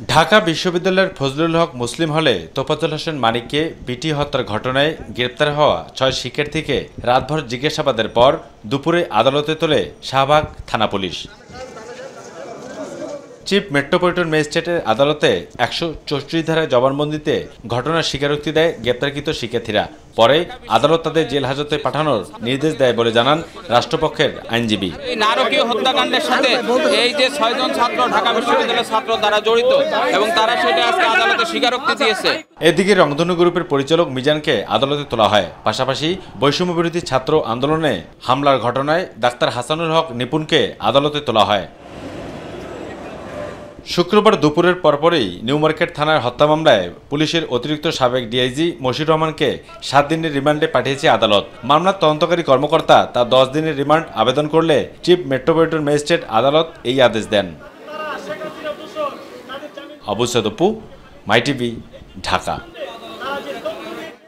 ঢাকা বিশ্ববিদ্যালয়ের ফজলুল হক মুসলিম হলে তোফাজ্জল হোসেন মানিককে পিটিয়ে হত্যার ঘটনায় গ্রেপ্তার হওয়া ৬ শিক্ষার্থীকে রাতভর জিজ্ঞাসাবাদের পর দুপুরে আদালতে তোলে শাহবাগ থানা পুলিশ। চিফ মেট্রোপলিটন ম্যাজিস্ট্রেটের আদালতে ১৬৪ ধারায় জবানবন্দিতে ঘটনার স্বীকারোক্তি দেয় গ্রেপ্তারকৃত শিক্ষার্থীরা। পরে আদালত তাদের জেল হাজতে পাঠানোর নির্দেশ দেয় বলে জানান রাষ্ট্রপক্ষের আইনজীবী। এই নারকীয় হত্যাকাণ্ডের সাথে এই যে ৬ জন ছাত্র ঢাকা বিশ্ববিদ্যালয়ের ছাত্র তারা জড়িত এবং তারা সেটা আজকে আদালতে স্বীকারোক্তি দিয়েছে। এদিকে রংধনু গ্রুপের পরিচালক মিজানকে আদালতে তোলা হয়। পাশাপাশি বৈষম্য বিরোধী ছাত্র আন্দোলনে হামলার ঘটনায় ডাক্তার হাসানুল হক নিপুণকে আদালতে তোলা হয়। শুক্রবার দুপুরের পরপরই নিউ মার্কেট থানার হত্যা মামলায় পুলিশের অতিরিক্ত সাবেক ডিআইজি মশির রহমানকে ৭ দিনের রিমান্ডে পাঠিয়েছে আদালত। মামলার তদন্তকারী কর্মকর্তা তা ১০ দিনের রিমান্ড আবেদন করলে চিফ মেট্রোপলিটন ম্যাজিস্ট্রেট আদালত এই আদেশ দেন। আবু সাদ অপু, মাই টিভি, ঢাকা।